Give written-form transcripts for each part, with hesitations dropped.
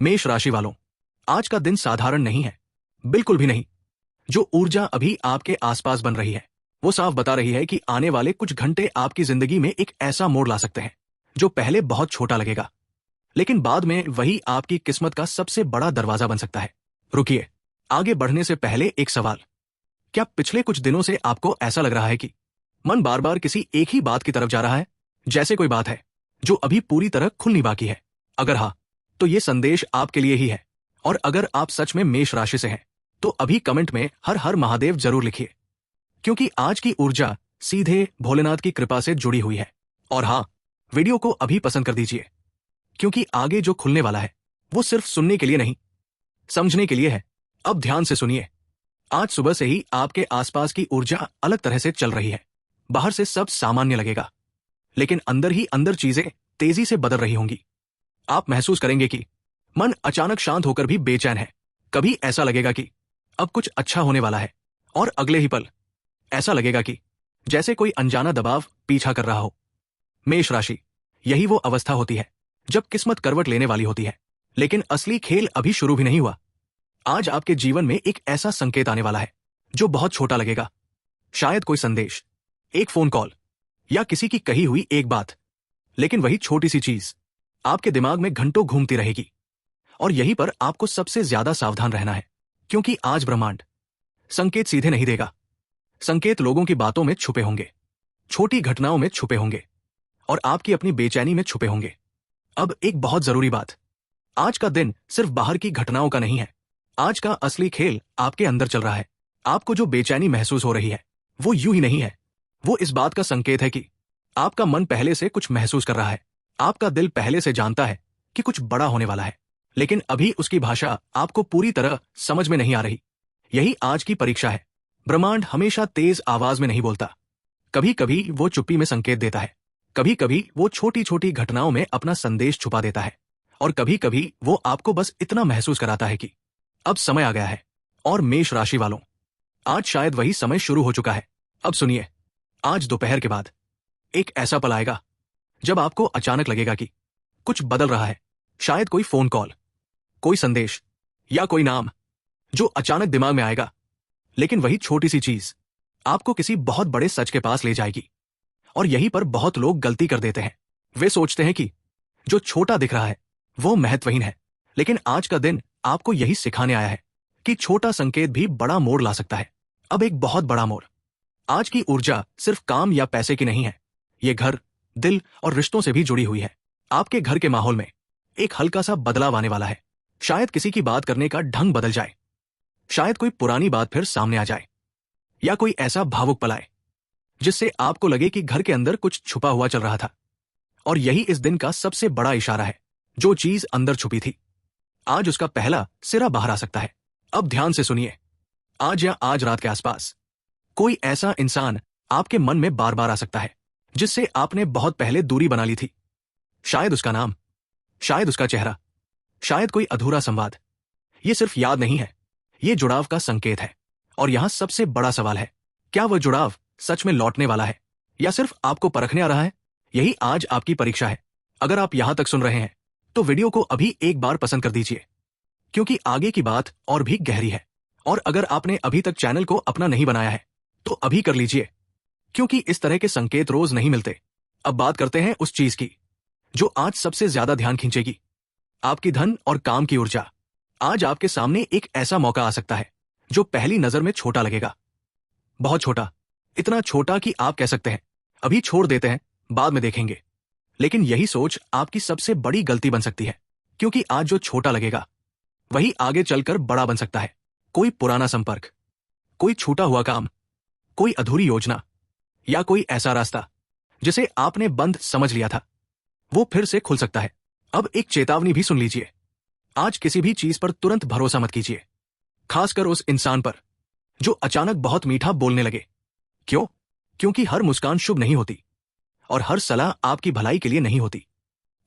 मेष राशि वालों, आज का दिन साधारण नहीं है, बिल्कुल भी नहीं। जो ऊर्जा अभी आपके आसपास बन रही है वो साफ बता रही है कि आने वाले कुछ घंटे आपकी जिंदगी में एक ऐसा मोड़ ला सकते हैं जो पहले बहुत छोटा लगेगा, लेकिन बाद में वही आपकी किस्मत का सबसे बड़ा दरवाजा बन सकता है। रुकिए, आगे बढ़ने से पहले एक सवाल। क्या पिछले कुछ दिनों से आपको ऐसा लग रहा है कि मन बार बार किसी एक ही बात की तरफ जा रहा है, जैसे कोई बात है जो अभी पूरी तरह खुलनी बाकी है? अगर हाँ, तो ये संदेश आपके लिए ही है। और अगर आप सच में मेष राशि से हैं तो अभी कमेंट में हर हर महादेव जरूर लिखिए, क्योंकि आज की ऊर्जा सीधे भोलेनाथ की कृपा से जुड़ी हुई है। और हाँ, वीडियो को अभी पसंद कर दीजिए, क्योंकि आगे जो खुलने वाला है वो सिर्फ सुनने के लिए नहीं, समझने के लिए है। अब ध्यान से सुनिए। आज सुबह से ही आपके आसपास की ऊर्जा अलग तरह से चल रही है। बाहर से सब सामान्य लगेगा, लेकिन अंदर ही अंदर चीजें तेजी से बदल रही होंगी। आप महसूस करेंगे कि मन अचानक शांत होकर भी बेचैन है। कभी ऐसा लगेगा कि अब कुछ अच्छा होने वाला है, और अगले ही पल ऐसा लगेगा कि जैसे कोई अनजाना दबाव पीछा कर रहा हो। मेष राशि, यही वो अवस्था होती है जब किस्मत करवट लेने वाली होती है, लेकिन असली खेल अभी शुरू भी नहीं हुआ। आज आपके जीवन में एक ऐसा संकेत आने वाला है जो बहुत छोटा लगेगा। शायद कोई संदेश, एक फोन कॉल, या किसी की कही हुई एक बात, लेकिन वही छोटी सी चीज आपके दिमाग में घंटों घूमती रहेगी। और यहीं पर आपको सबसे ज्यादा सावधान रहना है, क्योंकि आज ब्रह्मांड संकेत सीधे नहीं देगा। संकेत लोगों की बातों में छुपे होंगे, छोटी घटनाओं में छुपे होंगे, और आपकी अपनी बेचैनी में छुपे होंगे। अब एक बहुत जरूरी बात, आज का दिन सिर्फ बाहर की घटनाओं का नहीं है। आज का असली खेल आपके अंदर चल रहा है। आपको जो बेचैनी महसूस हो रही है वो यूं ही नहीं है, वो इस बात का संकेत है कि आपका मन पहले से कुछ महसूस कर रहा है। आपका दिल पहले से जानता है कि कुछ बड़ा होने वाला है, लेकिन अभी उसकी भाषा आपको पूरी तरह समझ में नहीं आ रही। यही आज की परीक्षा है। ब्रह्मांड हमेशा तेज आवाज में नहीं बोलता। कभी कभी वो चुप्पी में संकेत देता है, कभी कभी वो छोटी छोटी घटनाओं में अपना संदेश छुपा देता है, और कभी कभी वो आपको बस इतना महसूस कराता है कि अब समय आ गया है। और मेष राशि वालों, आज शायद वही समय शुरू हो चुका है। अब सुनिए, आज दोपहर के बाद एक ऐसा पल आएगा जब आपको अचानक लगेगा कि कुछ बदल रहा है। शायद कोई फोन कॉल, कोई संदेश, या कोई नाम जो अचानक दिमाग में आएगा, लेकिन वही छोटी सी चीज आपको किसी बहुत बड़े सच के पास ले जाएगी। और यहीं पर बहुत लोग गलती कर देते हैं। वे सोचते हैं कि जो छोटा दिख रहा है वो महत्वहीन है, लेकिन आज का दिन आपको यही सिखाने आया है कि छोटा संकेत भी बड़ा मोड़ ला सकता है। अब एक बहुत बड़ा मोड़। आज की ऊर्जा सिर्फ काम या पैसे की नहीं है, ये घर, दिल और रिश्तों से भी जुड़ी हुई है। आपके घर के माहौल में एक हल्का सा बदलाव आने वाला है। शायद किसी की बात करने का ढंग बदल जाए, शायद कोई पुरानी बात फिर सामने आ जाए, या कोई ऐसा भावुक पल आए जिससे आपको लगे कि घर के अंदर कुछ छुपा हुआ चल रहा था। और यही इस दिन का सबसे बड़ा इशारा है। जो चीज अंदर छुपी थी, आज उसका पहला सिरा बाहर आ सकता है। अब ध्यान से सुनिए। आज या आज रात के आसपास कोई ऐसा इंसान आपके मन में बार बार आ सकता है जिससे आपने बहुत पहले दूरी बना ली थी। शायद उसका नाम, शायद उसका चेहरा, शायद कोई अधूरा संवाद। ये सिर्फ याद नहीं है, ये जुड़ाव का संकेत है। और यहां सबसे बड़ा सवाल है, क्या वह जुड़ाव सच में लौटने वाला है या सिर्फ आपको परखने आ रहा है? यही आज आपकी परीक्षा है। अगर आप यहां तक सुन रहे हैं तो वीडियो को अभी एक बार पसंद कर दीजिए, क्योंकि आगे की बात और भी गहरी है। और अगर आपने अभी तक चैनल को अपना नहीं बनाया है तो अभी कर लीजिए, क्योंकि इस तरह के संकेत रोज नहीं मिलते। अब बात करते हैं उस चीज की जो आज सबसे ज्यादा ध्यान खींचेगी, आपकी धन और काम की ऊर्जा। आज आपके सामने एक ऐसा मौका आ सकता है जो पहली नजर में छोटा लगेगा, बहुत छोटा, इतना छोटा कि आप कह सकते हैं अभी छोड़ देते हैं, बाद में देखेंगे। लेकिन यही सोच आपकी सबसे बड़ी गलती बन सकती है, क्योंकि आज जो छोटा लगेगा वही आगे चलकर बड़ा बन सकता है। कोई पुराना संपर्क, कोई छूटा हुआ काम, कोई अधूरी योजना, या कोई ऐसा रास्ता जिसे आपने बंद समझ लिया था, वो फिर से खुल सकता है। अब एक चेतावनी भी सुन लीजिए। आज किसी भी चीज पर तुरंत भरोसा मत कीजिए, खासकर उस इंसान पर जो अचानक बहुत मीठा बोलने लगे। क्यों? क्योंकि हर मुस्कान शुभ नहीं होती, और हर सलाह आपकी भलाई के लिए नहीं होती।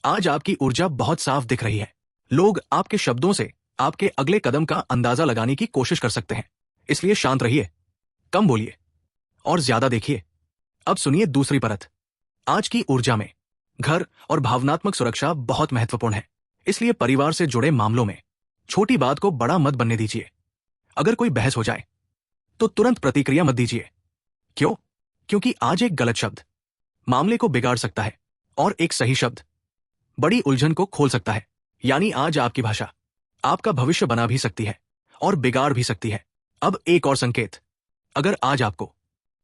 आज आपकी ऊर्जा बहुत साफ दिख रही है। लोग आपके शब्दों से आपके अगले कदम का अंदाजा लगाने की कोशिश कर सकते हैं, इसलिए शांत रहिए, कम बोलिए और ज्यादा देखिए। अब सुनिए दूसरी परत। आज की ऊर्जा में घर और भावनात्मक सुरक्षा बहुत महत्वपूर्ण है। इसलिए परिवार से जुड़े मामलों में छोटी बात को बड़ा मत बनने दीजिए। अगर कोई बहस हो जाए तो तुरंत प्रतिक्रिया मत दीजिए। क्यों? क्योंकि आज एक गलत शब्द मामले को बिगाड़ सकता है और एक सही शब्द बड़ी उलझन को खोल सकता है। यानी आज आपकी भाषा आपका भविष्य बना भी सकती है और बिगाड़ भी सकती है। अब एक और संकेत, अगर आज आपको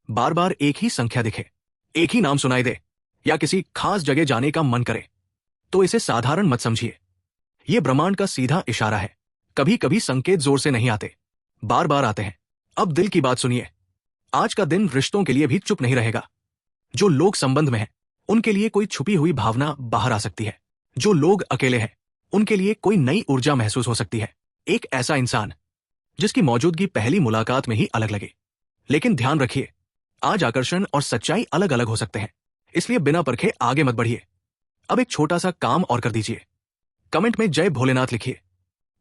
बार बार एक ही संख्या दिखे, एक ही नाम सुनाई दे या किसी खास जगह जाने का मन करे, तो इसे साधारण मत समझिए। यह ब्रह्मांड का सीधा इशारा है। कभी कभी संकेत जोर से नहीं आते, बार बार आते हैं। अब दिल की बात सुनिए, आज का दिन रिश्तों के लिए भी चुप नहीं रहेगा। जो लोग संबंध में हैं, उनके लिए कोई छुपी हुई भावना बाहर आ सकती है। जो लोग अकेले हैं, उनके लिए कोई नई ऊर्जा महसूस हो सकती है। एक ऐसा इंसान जिसकी मौजूदगी पहली मुलाकात में ही अलग लगे। लेकिन ध्यान रखिए, आज आकर्षण और सच्चाई अलग अलग हो सकते हैं, इसलिए बिना परखे आगे मत बढ़िए। अब एक छोटा सा काम और कर दीजिए, कमेंट में जय भोलेनाथ लिखिए।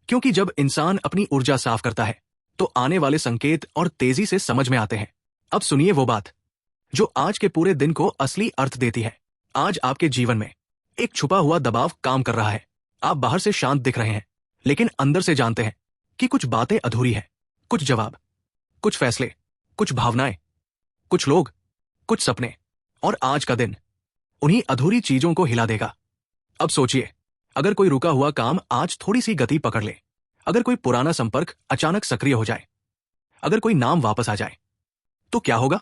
क्योंकि जब इंसान अपनी ऊर्जा साफ करता है तो आने वाले संकेत और तेजी से समझ में आते हैं। अब सुनिए वो बात जो आज के पूरे दिन को असली अर्थ देती है। आज आपके जीवन में एक छुपा हुआ दबाव काम कर रहा है। आप बाहर से शांत दिख रहे हैं, लेकिन अंदर से जानते हैं कि कुछ बातें अधूरी हैं। कुछ जवाब, कुछ फैसले, कुछ भावनाएं, कुछ लोग, कुछ सपने। और आज का दिन उन्हीं अधूरी चीजों को हिला देगा। अब सोचिए, अगर कोई रुका हुआ काम आज थोड़ी सी गति पकड़ ले, अगर कोई पुराना संपर्क अचानक सक्रिय हो जाए, अगर कोई नाम वापस आ जाए, तो क्या होगा?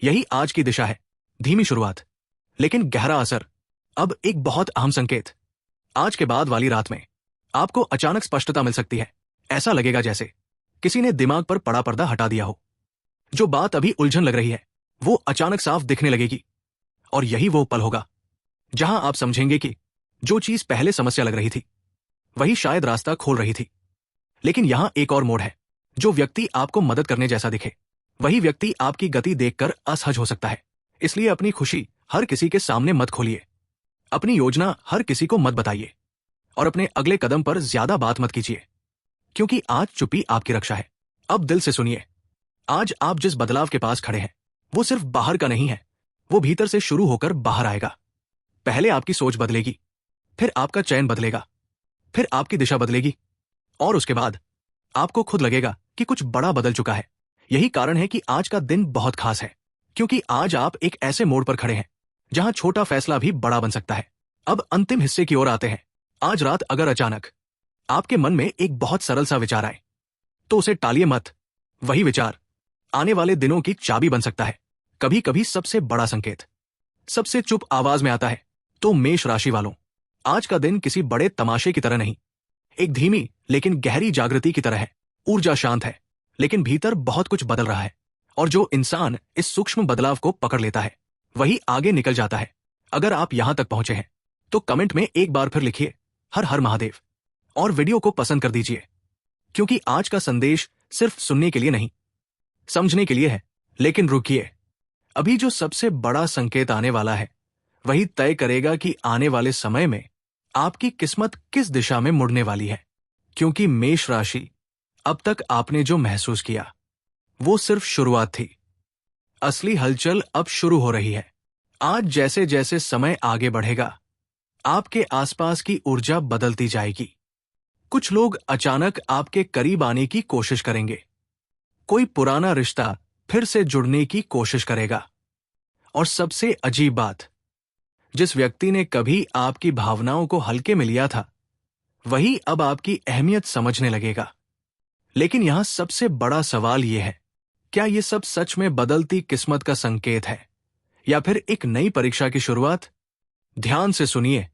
यही आज की दिशा है। धीमी शुरुआत, लेकिन गहरा असर। अब एक बहुत अहम संकेत, आज के बाद वाली रात में आपको अचानक स्पष्टता मिल सकती है। ऐसा लगेगा जैसे किसी ने दिमाग पर पड़ा पर्दा हटा दिया हो। जो बात अभी उलझन लग रही है, वो अचानक साफ दिखने लगेगी। और यही वो पल होगा जहां आप समझेंगे कि जो चीज पहले समस्या लग रही थी, वही शायद रास्ता खोल रही थी। लेकिन यहां एक और मोड़ है। जो व्यक्ति आपको मदद करने जैसा दिखे, वही व्यक्ति आपकी गति देखकर असहज हो सकता है। इसलिए अपनी खुशी हर किसी के सामने मत खोलिए, अपनी योजना हर किसी को मत बताइए, और अपने अगले कदम पर ज्यादा बात मत कीजिए, क्योंकि आज चुप्पी आपकी रक्षा है। अब दिल से सुनिए, आज आप जिस बदलाव के पास खड़े हैं, वो सिर्फ बाहर का नहीं है, वो भीतर से शुरू होकर बाहर आएगा। पहले आपकी सोच बदलेगी, फिर आपका चयन बदलेगा, फिर आपकी दिशा बदलेगी, और उसके बाद आपको खुद लगेगा कि कुछ बड़ा बदल चुका है। यही कारण है कि आज का दिन बहुत खास है, क्योंकि आज आप एक ऐसे मोड़ पर खड़े हैं जहां छोटा फैसला भी बड़ा बन सकता है। अब अंतिम हिस्से की ओर आते हैं। आज रात अगर अचानक आपके मन में एक बहुत सरल सा विचार आए, तो उसे टालिए मत। वही विचार आने वाले दिनों की चाबी बन सकता है। कभी कभी सबसे बड़ा संकेत सबसे चुप आवाज में आता है। तो मेष राशि वालों, आज का दिन किसी बड़े तमाशे की तरह नहीं, एक धीमी लेकिन गहरी जागृति की तरह है। ऊर्जा शांत है, लेकिन भीतर बहुत कुछ बदल रहा है। और जो इंसान इस सूक्ष्म बदलाव को पकड़ लेता है, वही आगे निकल जाता है। अगर आप यहां तक पहुंचे हैं, तो कमेंट में एक बार फिर लिखिए हर हर महादेव, और वीडियो को पसंद कर दीजिए, क्योंकि आज का संदेश सिर्फ सुनने के लिए नहीं, समझने के लिए है। लेकिन रुकिए, अभी जो सबसे बड़ा संकेत आने वाला है, वही तय करेगा कि आने वाले समय में आपकी किस्मत किस दिशा में मुड़ने वाली है। क्योंकि मेष राशि, अब तक आपने जो महसूस किया, वो सिर्फ शुरुआत थी। असली हलचल अब शुरू हो रही है। आज जैसे जैसे समय आगे बढ़ेगा, आपके आसपास की ऊर्जा बदलती जाएगी। कुछ लोग अचानक आपके करीब आने की कोशिश करेंगे, कोई पुराना रिश्ता फिर से जुड़ने की कोशिश करेगा, और सबसे अजीब बात, जिस व्यक्ति ने कभी आपकी भावनाओं को हल्के में लिया था, वही अब आपकी अहमियत समझने लगेगा। लेकिन यहां सबसे बड़ा सवाल यह है, क्या यह सब सच में बदलती किस्मत का संकेत है, या फिर एक नई परीक्षा की शुरुआत? ध्यान से सुनिए,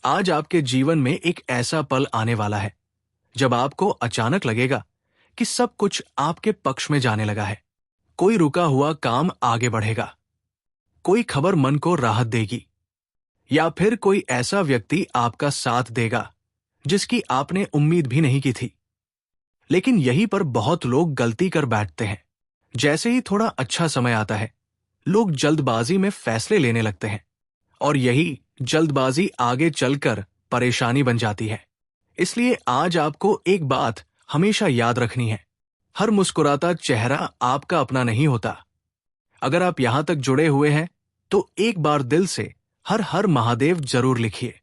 आज आपके जीवन में एक ऐसा पल आने वाला है जब आपको अचानक लगेगा कि सब कुछ आपके पक्ष में जाने लगा है। कोई रुका हुआ काम आगे बढ़ेगा, कोई खबर मन को राहत देगी, या फिर कोई ऐसा व्यक्ति आपका साथ देगा जिसकी आपने उम्मीद भी नहीं की थी। लेकिन यहीं पर बहुत लोग गलती कर बैठते हैं। जैसे ही थोड़ा अच्छा समय आता है, लोग जल्दबाजी में फैसले लेने लगते हैं, और यही जल्दबाजी आगे चलकर परेशानी बन जाती है। इसलिए आज आपको एक बात हमेशा याद रखनी है, हर मुस्कुराता चेहरा आपका अपना नहीं होता। अगर आप यहां तक जुड़े हुए हैं, तो एक बार दिल से हर हर महादेव जरूर लिखिए,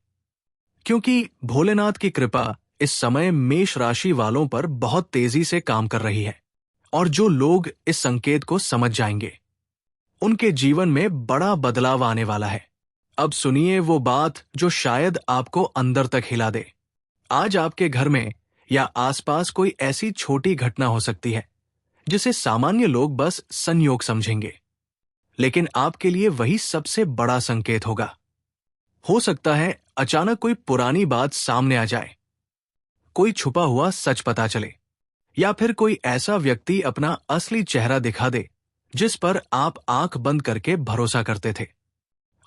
क्योंकि भोलेनाथ की कृपा इस समय मेष राशि वालों पर बहुत तेजी से काम कर रही है, और जो लोग इस संकेत को समझ जाएंगे उनके जीवन में बड़ा बदलाव आने वाला है। अब सुनिए वो बात जो शायद आपको अंदर तक हिला दे। आज आपके घर में या आसपास कोई ऐसी छोटी घटना हो सकती है जिसे सामान्य लोग बस संयोग समझेंगे, लेकिन आपके लिए वही सबसे बड़ा संकेत होगा। हो सकता है अचानक कोई पुरानी बात सामने आ जाए, कोई छुपा हुआ सच पता चले, या फिर कोई ऐसा व्यक्ति अपना असली चेहरा दिखा दे जिस पर आप आंख बंद करके भरोसा करते थे।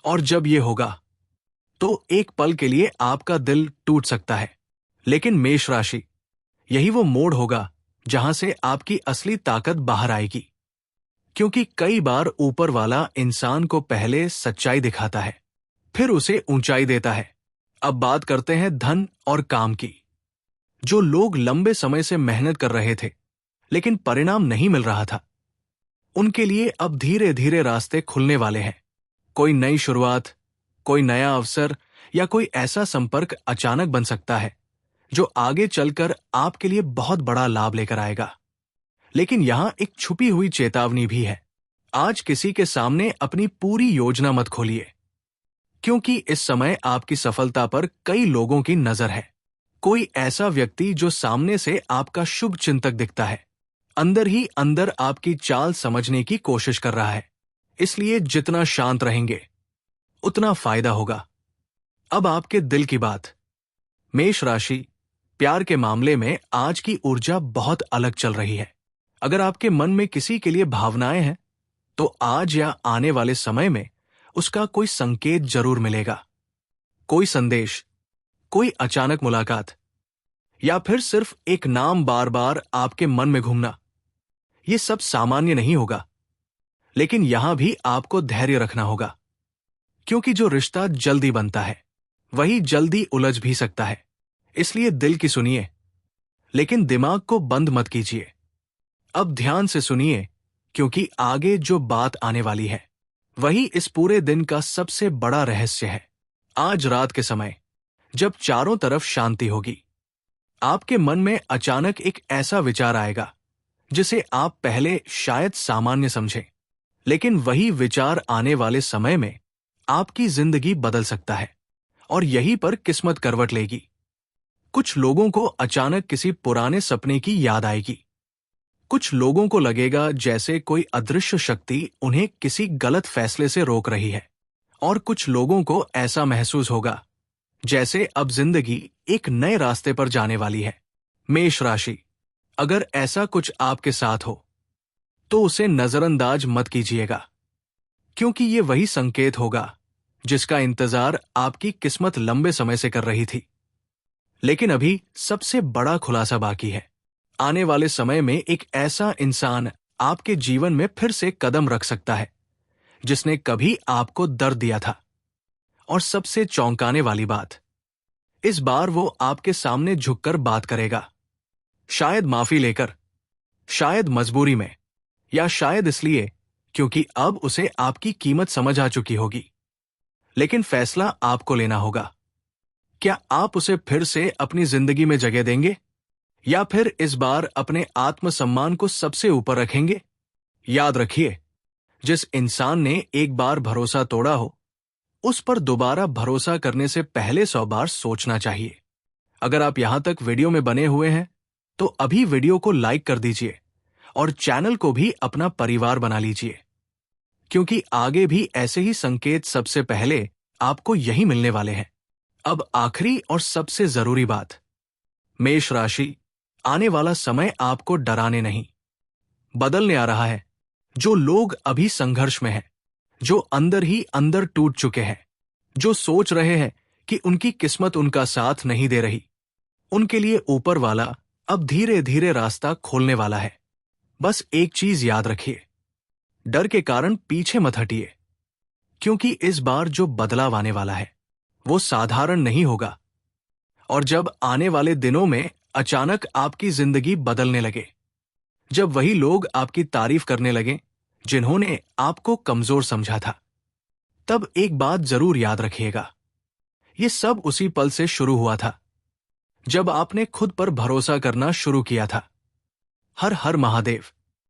और जब ये होगा तो एक पल के लिए आपका दिल टूट सकता है, लेकिन मेष राशि, यही वो मोड़ होगा जहां से आपकी असली ताकत बाहर आएगी। क्योंकि कई बार ऊपर वाला इंसान को पहले सच्चाई दिखाता है, फिर उसे ऊंचाई देता है। अब बात करते हैं धन और काम की। जो लोग लंबे समय से मेहनत कर रहे थे लेकिन परिणाम नहीं मिल रहा था, उनके लिए अब धीरे धीरे रास्ते खुलने वाले हैं। कोई नई शुरुआत, कोई नया अवसर या कोई ऐसा संपर्क अचानक बन सकता है जो आगे चलकर आपके लिए बहुत बड़ा लाभ लेकर आएगा। लेकिन यहां एक छुपी हुई चेतावनी भी है। आज किसी के सामने अपनी पूरी योजना मत खोलिए, क्योंकि इस समय आपकी सफलता पर कई लोगों की नजर है। कोई ऐसा व्यक्ति जो सामने से आपका शुभ चिंतक दिखता है, अंदर ही अंदर आपकी चाल समझने की कोशिश कर रहा है। इसलिए जितना शांत रहेंगे उतना फायदा होगा। अब आपके दिल की बात। मेष राशि, प्यार के मामले में आज की ऊर्जा बहुत अलग चल रही है। अगर आपके मन में किसी के लिए भावनाएं हैं तो आज या आने वाले समय में उसका कोई संकेत जरूर मिलेगा। कोई संदेश, कोई अचानक मुलाकात, या फिर सिर्फ एक नाम बार बार आपके मन में घूमना। ये सब सामान्य नहीं होगा, लेकिन यहां भी आपको धैर्य रखना होगा, क्योंकि जो रिश्ता जल्दी बनता है वही जल्दी उलझ भी सकता है। इसलिए दिल की सुनिए, लेकिन दिमाग को बंद मत कीजिए। अब ध्यान से सुनिए, क्योंकि आगे जो बात आने वाली है वही इस पूरे दिन का सबसे बड़ा रहस्य है। आज रात के समय जब चारों तरफ शांति होगी, आपके मन में अचानक एक ऐसा विचार आएगा जिसे आप पहले शायद सामान्य समझें, लेकिन वही विचार आने वाले समय में आपकी जिंदगी बदल सकता है, और यहीं पर किस्मत करवट लेगी। कुछ लोगों को अचानक किसी पुराने सपने की याद आएगी। कुछ लोगों को लगेगा जैसे कोई अदृश्य शक्ति उन्हें किसी गलत फैसले से रोक रही है, और कुछ लोगों को ऐसा महसूस होगा जैसे अब जिंदगी एक नए रास्ते पर जाने वाली है। मेष राशि, अगर ऐसा कुछ आपके साथ हो तो उसे नजरअंदाज मत कीजिएगा, क्योंकि ये वही संकेत होगा जिसका इंतजार आपकी किस्मत लंबे समय से कर रही थी। लेकिन अभी सबसे बड़ा खुलासा बाकी है। आने वाले समय में एक ऐसा इंसान आपके जीवन में फिर से कदम रख सकता है जिसने कभी आपको दर्द दिया था। और सबसे चौंकाने वाली बात, इस बार वो आपके सामने झुककर बात करेगा। शायद माफी लेकर, शायद मजबूरी में, या शायद इसलिए क्योंकि अब उसे आपकी कीमत समझ आ चुकी होगी। लेकिन फैसला आपको लेना होगा। क्या आप उसे फिर से अपनी जिंदगी में जगह देंगे, या फिर इस बार अपने आत्मसम्मान को सबसे ऊपर रखेंगे? याद रखिए, जिस इंसान ने एक बार भरोसा तोड़ा हो, उस पर दोबारा भरोसा करने से पहले 100 बार सोचना चाहिए। अगर आप यहां तक वीडियो में बने हुए हैं तो अभी वीडियो को लाइक कर दीजिए और चैनल को भी अपना परिवार बना लीजिए, क्योंकि आगे भी ऐसे ही संकेत सबसे पहले आपको यही मिलने वाले हैं। अब आखिरी और सबसे जरूरी बात, मेष राशि, आने वाला समय आपको डराने नहीं, बदलने आ रहा है। जो लोग अभी संघर्ष में हैं, जो अंदर ही अंदर टूट चुके हैं, जो सोच रहे हैं कि उनकी किस्मत उनका साथ नहीं दे रही, उनके लिए ऊपर वाला अब धीरे धीरे रास्ता खोलने वाला है। बस एक चीज याद रखिए, डर के कारण पीछे मत हटिए, क्योंकि इस बार जो बदलाव आने वाला है वो साधारण नहीं होगा। और जब आने वाले दिनों में अचानक आपकी जिंदगी बदलने लगे, जब वही लोग आपकी तारीफ करने लगे जिन्होंने आपको कमजोर समझा था, तब एक बात जरूर याद रखिएगा, ये सब उसी पल से शुरू हुआ था जब आपने खुद पर भरोसा करना शुरू किया था। हर हर महादेव।